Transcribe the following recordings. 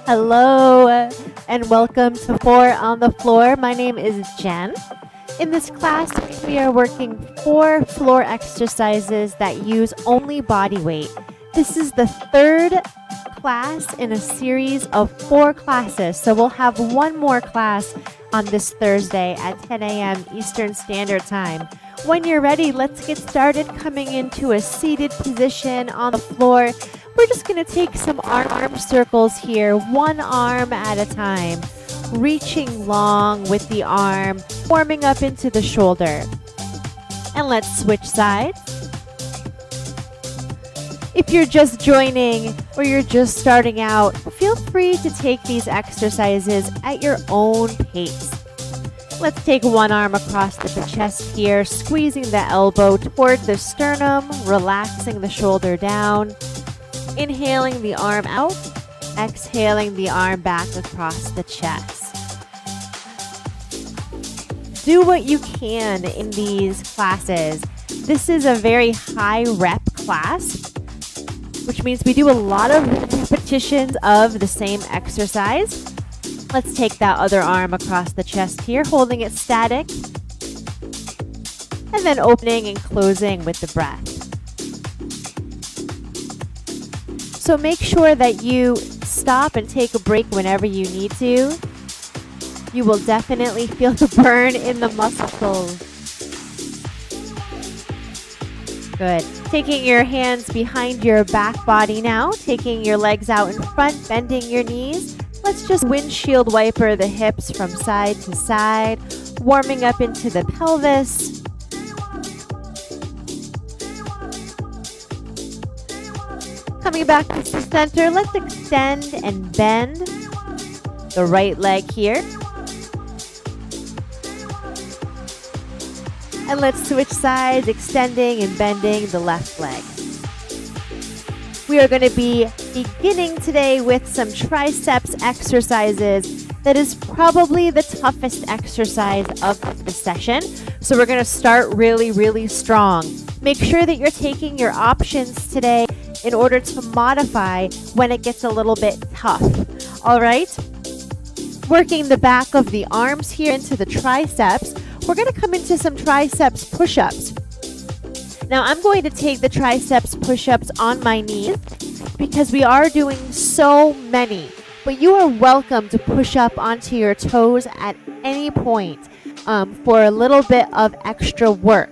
Hello and welcome to 4 on the Floor. My name is Jen. In this class, we are working 4 floor exercises that use only body weight. This is the third class in a series of 4 classes, so we'll have one more class on this Thursday at 10 a.m. Eastern Standard Time. When you're ready, let's get started coming into a seated position on the floor. We're just going to take some arm circles here, one arm at a time, reaching long with the arm, warming up into the shoulder. And let's switch sides. If you're just joining or you're just starting out, feel free to take these exercises at your own pace. Let's take one arm across the chest here, squeezing the elbow toward the sternum, relaxing the shoulder down. Inhaling the arm out, exhaling the arm back across the chest. Do what you can in these classes. This is a very high rep class, which means we do a lot of repetitions of the same exercise. Let's take that other arm across the chest here, holding it static, and then opening and closing with the breath. So make sure that you stop and take a break whenever you need to. You will definitely feel the burn in the muscles. Good. Taking your hands behind your back body now, taking your legs out in front, bending your knees. Let's just windshield wiper the hips from side to side, warming up into the pelvis. Coming back to the center, let's extend and bend the right leg here. And let's switch sides, extending and bending the left leg. We are going to be beginning today with some triceps exercises. That is probably the toughest exercise of the session. So we're going to start really strong. Make sure that you're taking your options today in order to modify when it gets a little bit tough. All right? Working the back of the arms here into the triceps. We're going to come into some triceps push-ups. Now I'm going to take the triceps push-ups on my knees because we are doing so many. But you are welcome to push up onto your toes at any point for a little bit of extra work.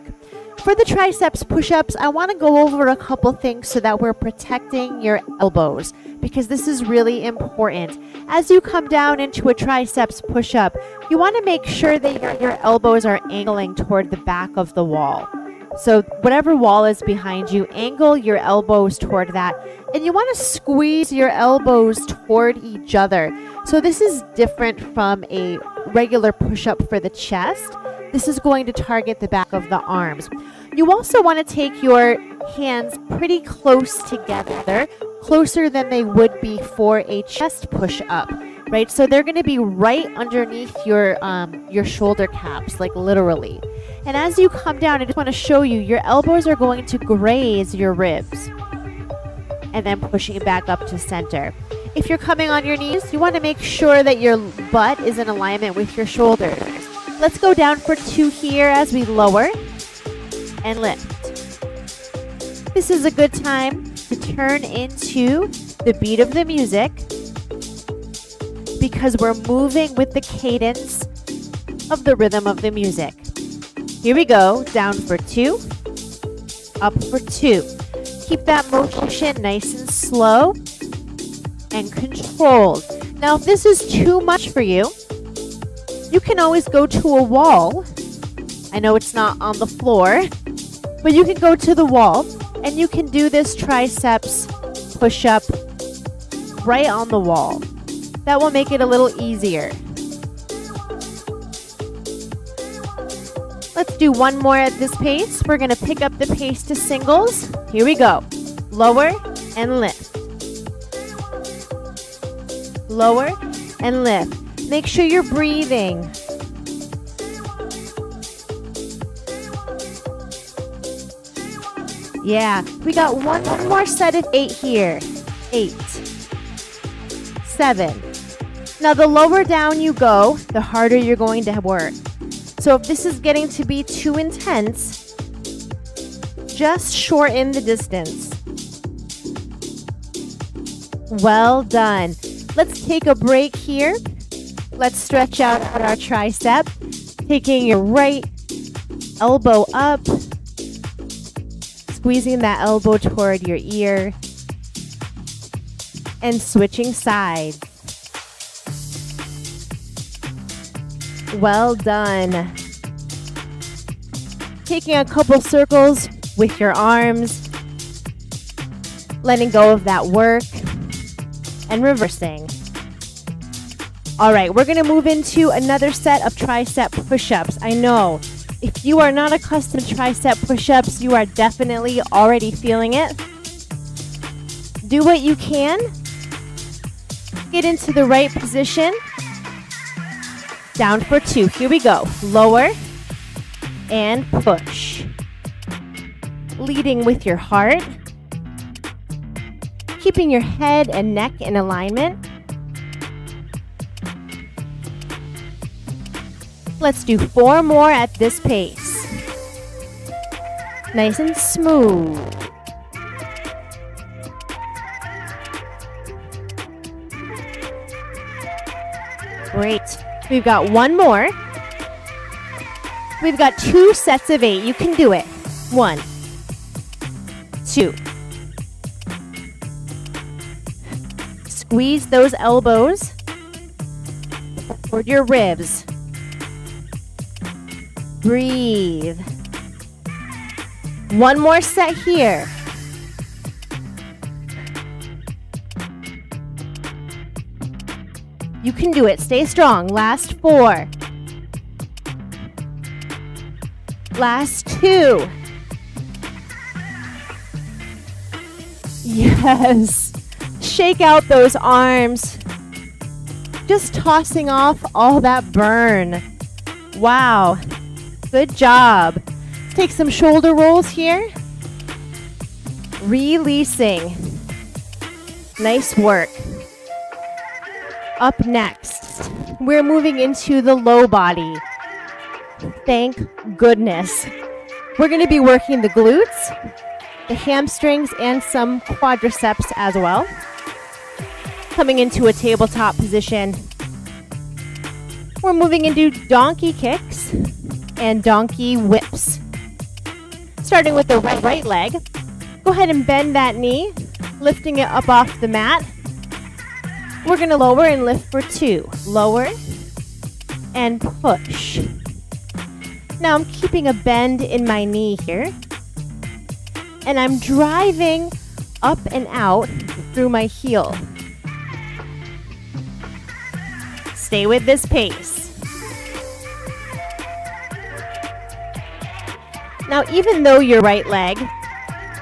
For the triceps push-ups, I want to go over a couple things so that we're protecting your elbows because this is really important. As you come down into a triceps push-up, you want to make sure that your elbows are angling toward the back of the wall. So whatever wall is behind you, angle your elbows toward that. And you want to squeeze your elbows toward each other. So this is different from a regular push-up for the chest. This is going to target the back of the arms. You also want to take your hands pretty close together, closer than they would be for a chest push-up, right? So they're going to be right underneath your shoulder caps, like literally. And as you come down, I just want to show you, your elbows are going to graze your ribs. And then pushing it back up to center. If you're coming on your knees, you want to make sure that your butt is in alignment with your shoulders. Let's go down for 2 here as we lower and lift. This is a good time to turn into the beat of the music because we're moving with the cadence of the rhythm of the music. Here we go, down for 2, up for 2. Keep that motion nice and slow and controlled. Now, if this is too much for you, you can always go to a wall. I know it's not on the floor, but you can go to the wall and you can do this triceps push-up right on the wall. That will make it a little easier. Let's do one more at this pace. We're going to pick up the pace to singles. Here we go. Lower and lift. Lower and lift. Make sure you're breathing. Yeah, we got one more set of 8 here. 8, 7, Now, the lower down you go, the harder you're going to work. So if this is getting to be too intense, just shorten the distance. Well done. Let's take a break here. Let's stretch out our tricep, taking your right elbow up, squeezing that elbow toward your ear, and switching sides. Well done. Taking a couple circles with your arms, letting go of that work, and reversing. All right, we're going to move into another set of tricep push-ups. I know, if you are not accustomed to tricep push-ups, you are definitely already feeling it. Do what you can. Get into the right position. Down for 2. Here we go. Lower and push. Leading with your heart. Keeping your head and neck in alignment. Let's do 4 more at this pace. Nice and smooth. Great. We've got 1 more. We've got 2 sets of 8. You can do it. 1, 2. Squeeze those elbows toward your ribs. Breathe. 1 more set here. You can do it. Stay strong. Last 4. Last 2. Yes. Shake out those arms. Just tossing off all that burn. Wow. Good job. Let's take some shoulder rolls here. Releasing. Nice work. Up next, we're moving into the low body. Thank goodness. We're going to be working the glutes, the hamstrings, and some quadriceps as well. Coming into a tabletop position. We're moving into donkey kicks and donkey whips. Starting with the right leg. Go ahead and bend that knee, lifting it up off the mat. We're going to lower and lift for 2. Lower and push. Now I'm keeping a bend in my knee here. And I'm driving up and out through my heel. Stay with this pace. Now, even though your right leg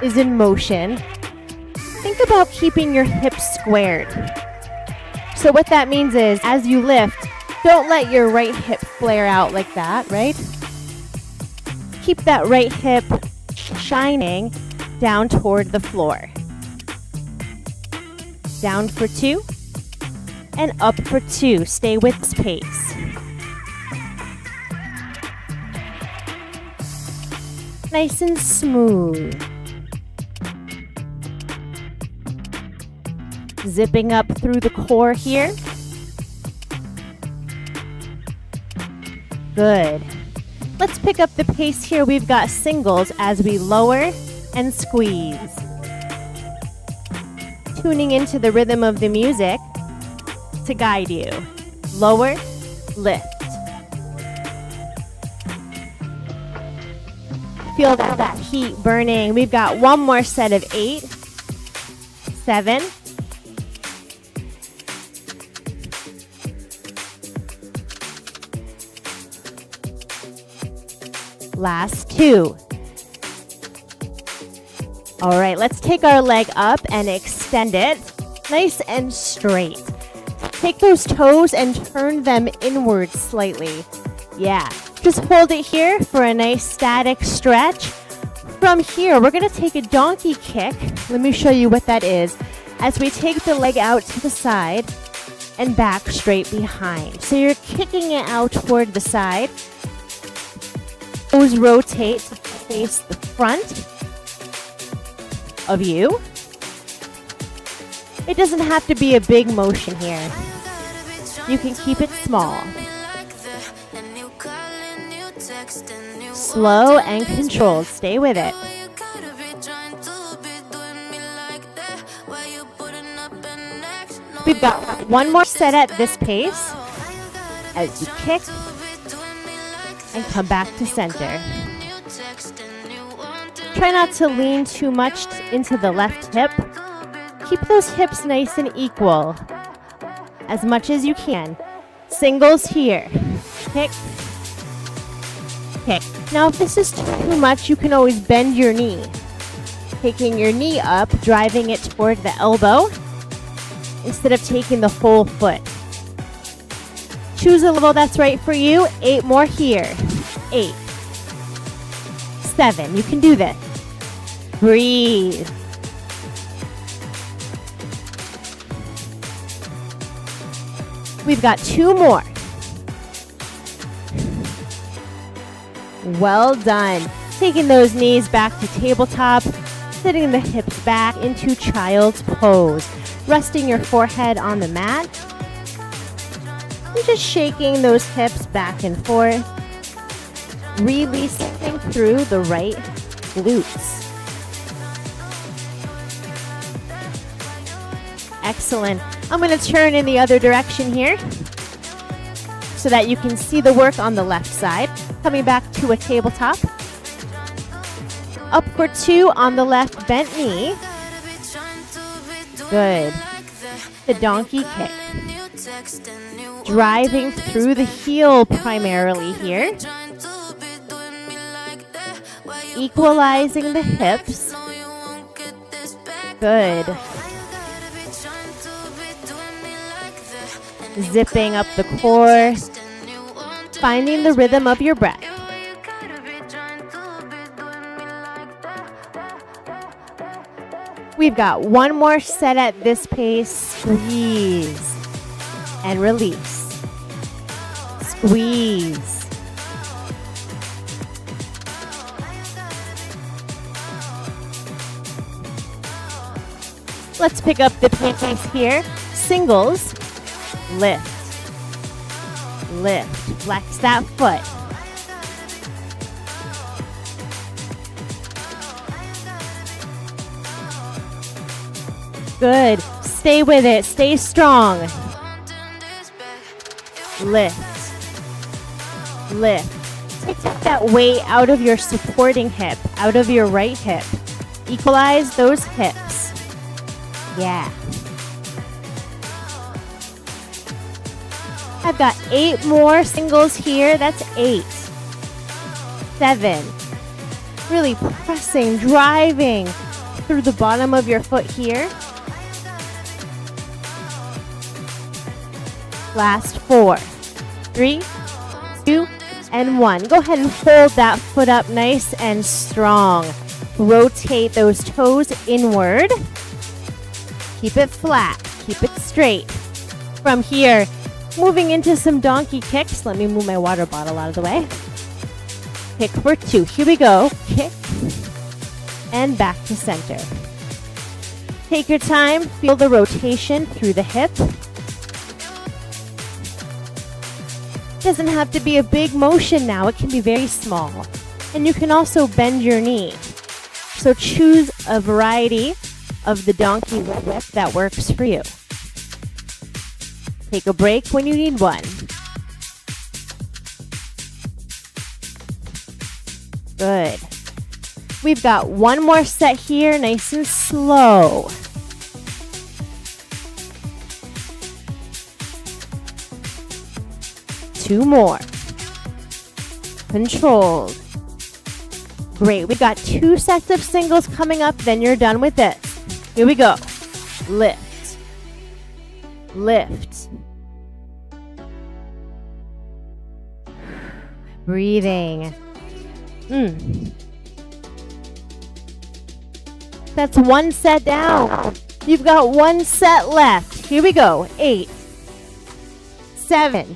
is in motion, think about keeping your hips squared. So what that means is, as you lift, don't let your right hip flare out like that, right? Keep that right hip shining down toward the floor. Down for 2 and up for 2. Stay with this pace. Nice and smooth. Zipping up through the core here. Good. Let's pick up the pace here. We've got singles as we lower and squeeze. Tuning into the rhythm of the music to guide you. Lower, lift. Feel that heat burning. We've got 1 more set of 8, 7, last 2. All right, let's take our leg up and extend it nice and straight. Take those toes and turn them inward slightly. Yeah, just hold it here for a nice static stretch. From here, we're going to take a donkey kick. Let me show you what that is. As we take the leg out to the side, and back straight behind. So you're kicking it out toward the side. Toes rotate to face the front of you. It doesn't have to be a big motion here. You can keep it small. Slow and controlled. Stay with it. We've got one more set at this pace as you kick and come back to center. Try not to lean too much into the left hip. Keep those hips nice and equal as much as you can. Singles here. Kick, kick. Now if this is too much, you can always bend your knee. Taking your knee up, driving it toward the elbow instead of taking the whole foot. Choose a level that's right for you. 8 more here. 8, 7. You can do this. Breathe. We've got 2 more. Well done. Taking those knees back to tabletop, sitting the hips back into child's pose, resting your forehead on the mat, and just shaking those hips back and forth, releasing through the right glutes. Excellent. I'm going to turn in the other direction here so that you can see the work on the left side. Coming back to a tabletop. Up for 2 on the left bent knee. Good. The donkey kick. Driving through the heel primarily here. Equalizing the hips. Good. Zipping up the core. Finding the rhythm of your breath. We've got one more set at this pace. Squeeze and release. Squeeze. Let's pick up the pace here. Singles. Lift. Lift. Flex that foot. Good. Stay with it. Stay strong. Lift. Lift. Take that weight out of your supporting hip, out of your right hip. Equalize those hips. Yeah. I've got 8 more singles here. That's 8. 7. Really pressing, driving through the bottom of your foot here. Last 4. 3, 2, and 1. Go ahead and hold that foot up nice and strong. Rotate those toes inward. Keep it flat. Keep it straight. From here, moving into some donkey kicks. Let me move my water bottle out of the way. Kick for 2. Here we go. Kick and back to center. Take your time. Feel the rotation through the hip. Doesn't have to be a big motion now. It can be very small. And you can also bend your knee. So choose a variety of the donkey lift that works for you. Take a break when you need one. Good. We've got one more set here, nice and slow. Two more. Controlled. Great. We've got 2 sets of singles coming up, then you're done with this. Here we go. Lift. Lift. Breathing. That's 1 set down. You've got 1 set left. Here we go. 8, 7.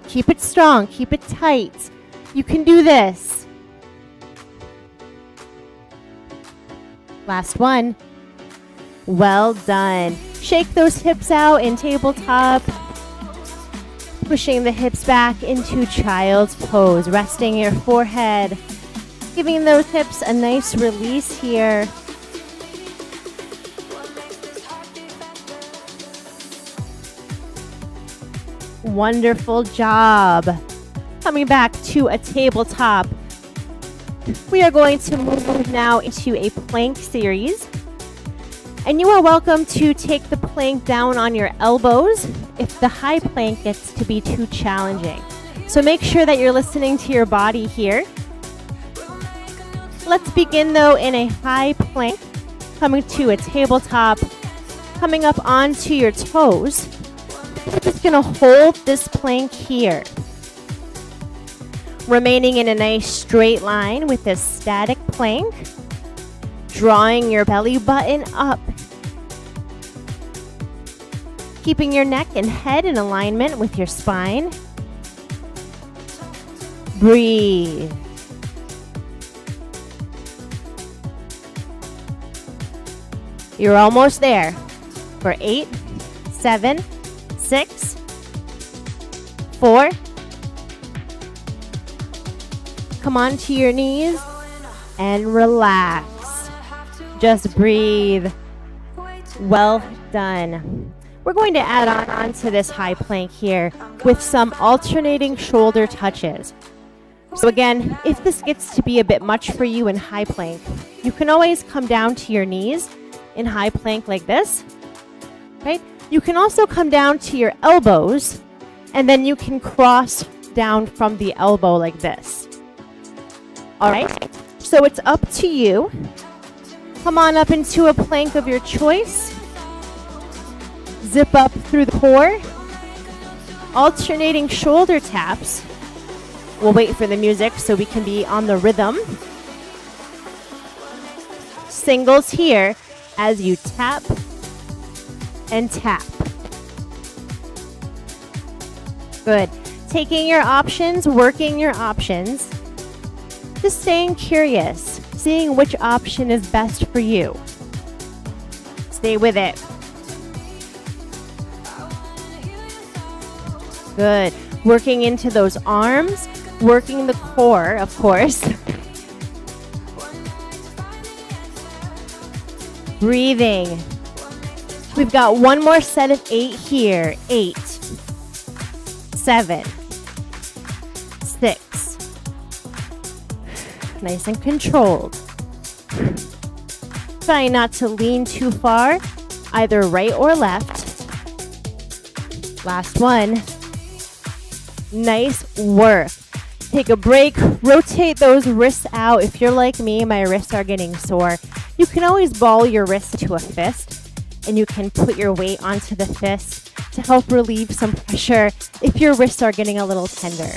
Keep it strong. Keep it tight. You can do this. Last one. Well done. Shake those hips out in tabletop. Pushing the hips back into child's pose. Resting your forehead. Giving those hips a nice release here. Wonderful job. Coming back to a tabletop. We are going to move now into a plank series. And you are welcome to take the plank down on your elbows if the high plank gets to be too challenging. So make sure that you're listening to your body here. Let's begin though in a high plank, coming to a tabletop, coming up onto your toes. We're just gonna hold this plank here. Remaining in a nice straight line with this static plank. Drawing your belly button up. Keeping your neck and head in alignment with your spine. Breathe. You're almost there. For 8, 7, 6, 4. Come onto your knees and relax. Just breathe. Well done. We're going to add on to this high plank here with some alternating shoulder touches. So again, if this gets to be a bit much for you in high plank, you can always come down to your knees in high plank like this, right? You can also come down to your elbows and then you can cross down from the elbow like this. All right, so it's up to you. Come on up into a plank of your choice. Zip up through the core. Alternating shoulder taps. We'll wait for the music so we can be on the rhythm. Singles here as you tap and tap. Good. Taking your options, working your options. Just staying curious, seeing which option is best for you. Stay with it. Good. Working into those arms, working the core, of course. Breathing. We've got one more set of 8 here. 8, 7, 6. Nice and controlled. Try not to lean too far, either right or left. Last one. Nice work. Take a break, rotate those wrists out. If you're like me, my wrists are getting sore. You can always ball your wrist to a fist, and you can put your weight onto the fist to help relieve some pressure if your wrists are getting a little tender.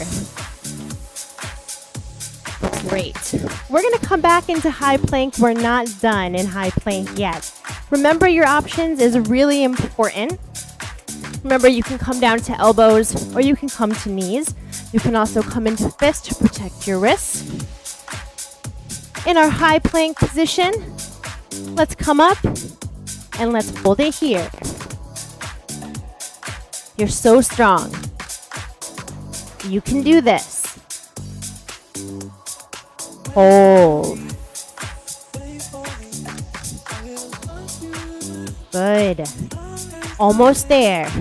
Great. We're going to come back into high plank. We're not done in high plank yet. Remember, your options is really important. Remember, you can come down to elbows or you can come to knees. You can also come into fist to protect your wrists. In our high plank position, let's come up and let's hold it here. You're so strong. You can do this. Hold. Good. Almost there.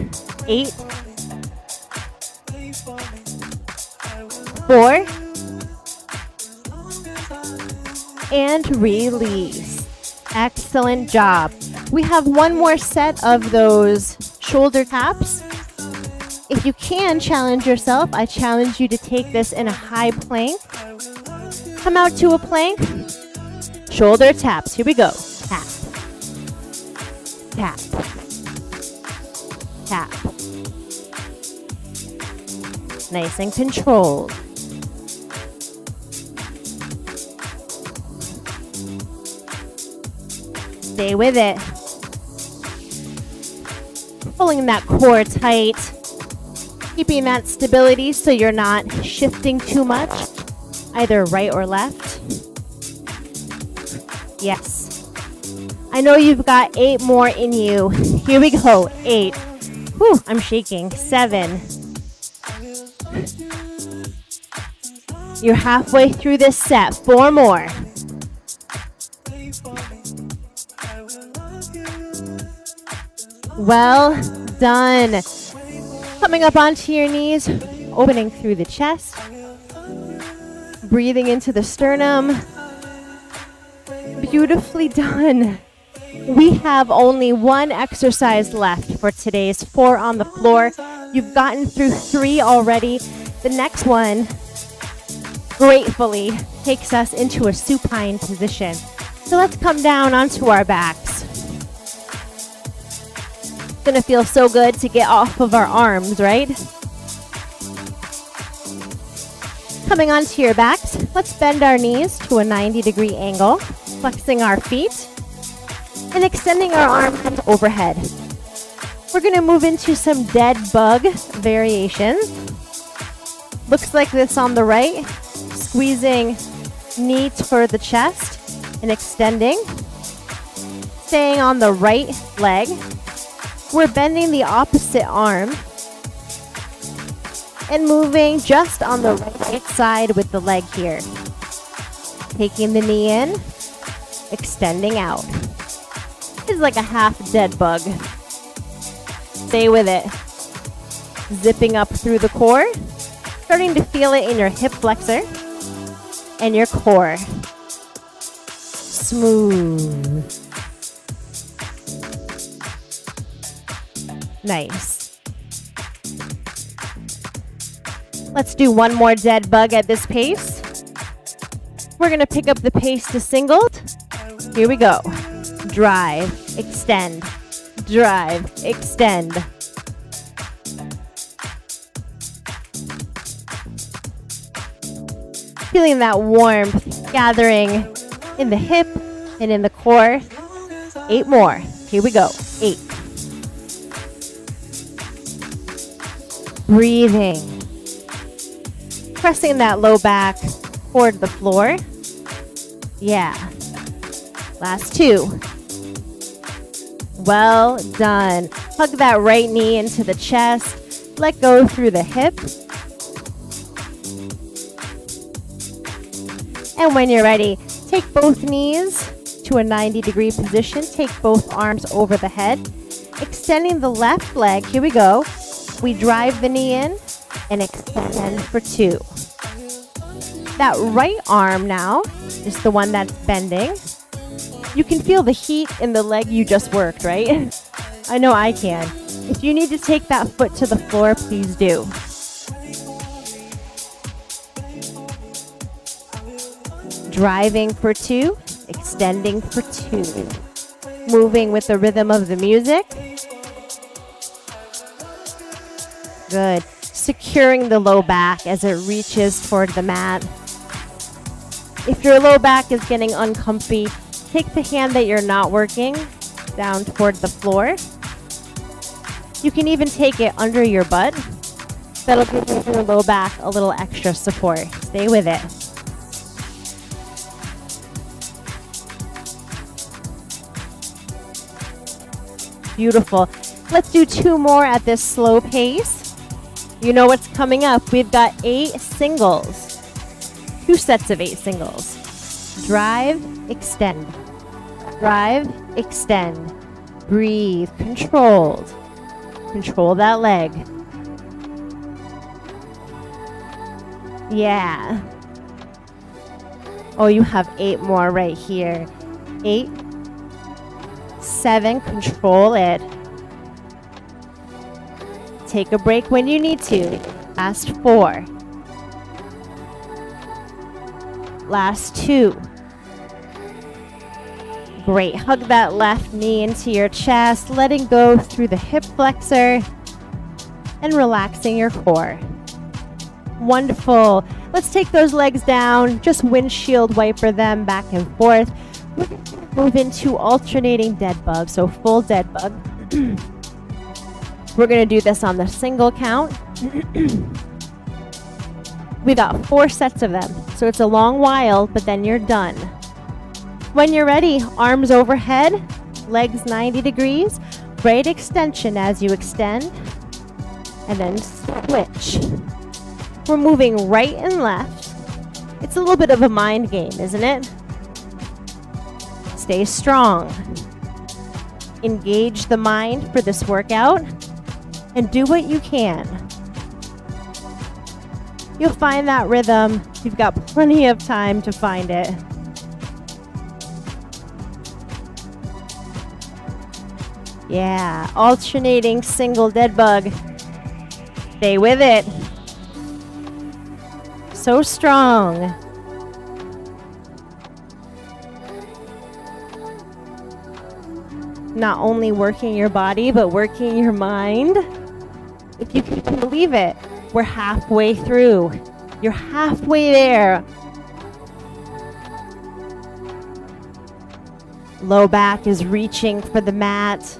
8, 4, and release. Excellent job. We have one more set of those shoulder taps. If you can challenge yourself, I challenge you to take this in a high plank. Come out to a plank. Shoulder taps. Here we go. Tap. Tap. Tap. Nice and controlled. Stay with it. Pulling that core tight. Keeping that stability so you're not shifting too much, either right or left. Yes. I know you've got 8 more in you. Here we go. 8. Whew, I'm shaking. 7. You're halfway through this set. 4 more. Well done. Coming up onto your knees, opening through the chest, breathing into the sternum. Beautifully done. We have only 1 exercise left for today's 4 on the floor. You've gotten through 3 already. The next one, gratefully, takes us into a supine position. So let's come down onto our backs. It's gonna feel so good to get off of our arms, right? Coming onto your backs, let's bend our knees to a 90-degree angle, flexing our feet, and extending our arms overhead. We're gonna move into some dead bug variations. Looks like this on the right, squeezing knee toward the chest and extending. Staying on the right leg, we're bending the opposite arm and moving just on the right side with the leg here. Taking the knee in, extending out. It's like a half dead bug. Stay with it. Zipping up through the core, starting to feel it in your hip flexor and your core. Smooth. Nice. Let's do 1 more dead bug at this pace. We're gonna pick up the pace to singled. Here we go. Drive, extend, drive, extend. Feeling that warmth gathering in the hip and in the core. 8 more. Here we go. 8. Breathing. Pressing that low back toward the floor. Yeah. Last 2. Well done. Hug that right knee into the chest. Let go through the hip. And when you're ready, take both knees to a 90-degree position. Take both arms over the head. Extending the left leg. Here we go. We drive the knee in and extend for 2. That right arm now is the one that's bending. You can feel the heat in the leg you just worked, right? I know I can. If you need to take that foot to the floor, please do. Driving for 2, extending for 2. Moving with the rhythm of the music. Good. Securing the low back as it reaches toward the mat. If your low back is getting uncomfy, take the hand that you're not working down toward the floor. You can even take it under your butt. That'll give your low back a little extra support. Stay with it. Beautiful. Let's do 2 more at this slow pace. You know what's coming up. We've got 8 singles. 2 sets of 8 singles. Drive, extend. Drive, extend. Breathe, controlled. Control that leg. Yeah. Oh, you have 8 more right here. 8, 7, control it. Take a break when you need to. Last 4. Last 2. Great. Hug that left knee into your chest, letting go through the hip flexor and relaxing your core. Wonderful. Let's take those legs down. Just windshield wiper them back and forth. Move into alternating dead bug, so full dead bug. We're going to do this on the single count. We got 4 sets of them, so it's a long while, but then you're done. When you're ready, arms overhead, legs 90 degrees, right extension as you extend, and then switch. We're moving right and left. It's a little bit of a mind game, isn't it? Stay strong. Engage the mind for this workout and do what you can. You'll find that rhythm. You've got plenty of time to find it. Yeah, alternating single dead bug. Stay with it. So strong. Not only working your body, but working your mind. If you can believe it, we're halfway through. You're halfway there. Low back is reaching for the mat.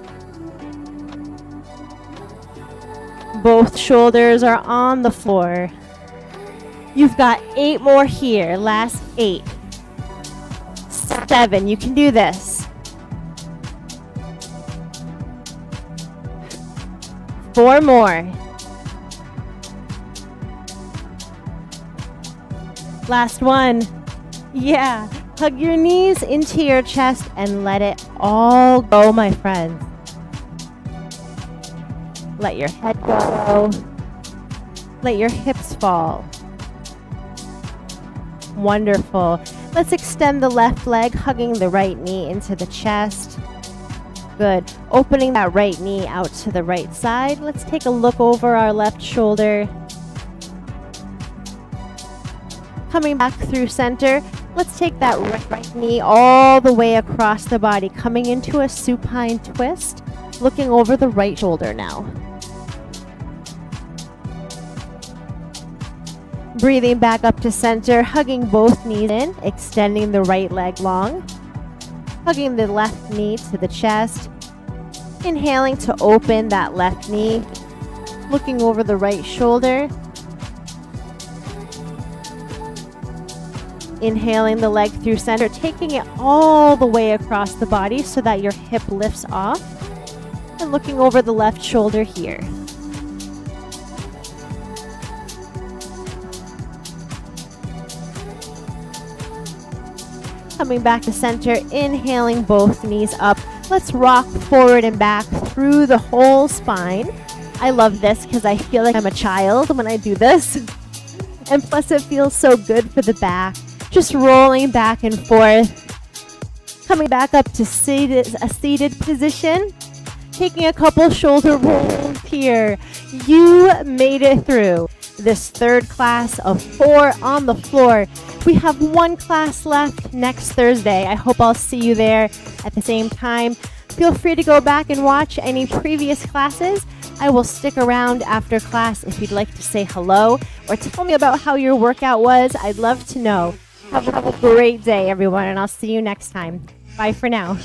Both shoulders are on the floor. You've got 8 more here. Last 8. 7. You can do this. 4 more. Last one. Yeah. Hug your knees into your chest and let it all go, my friends. Let your head go. Let your hips fall. Wonderful. Let's extend the left leg, hugging the right knee into the chest. Good. Opening that right knee out to the right side. Let's take a look over our left shoulder. Coming back through center. Let's take that right knee all the way across the body, coming into a supine twist, looking over the right shoulder now. Breathing back up to center, hugging both knees in, extending the right leg long, hugging the left knee to the chest, inhaling to open that left knee, looking over the right shoulder, inhaling the leg through center, taking it all the way across the body so that your hip lifts off, and looking over the left shoulder here. Coming back to center, inhaling both knees up. Let's rock forward and back through the whole spine. I love this because I feel like I'm a child when I do this. And plus it feels so good for the back. Just rolling back and forth. Coming back up to a seated position. Taking a couple shoulder rolls here. You made it through this third class of 4 on the floor. We have 1 class left next Thursday. I hope I'll see you there at the same time. Feel free to go back and watch any previous classes. I will stick around after class if you'd like to say hello or tell me about how your workout was. I'd love to know. Have a great day, everyone, and I'll see you next time. Bye for now.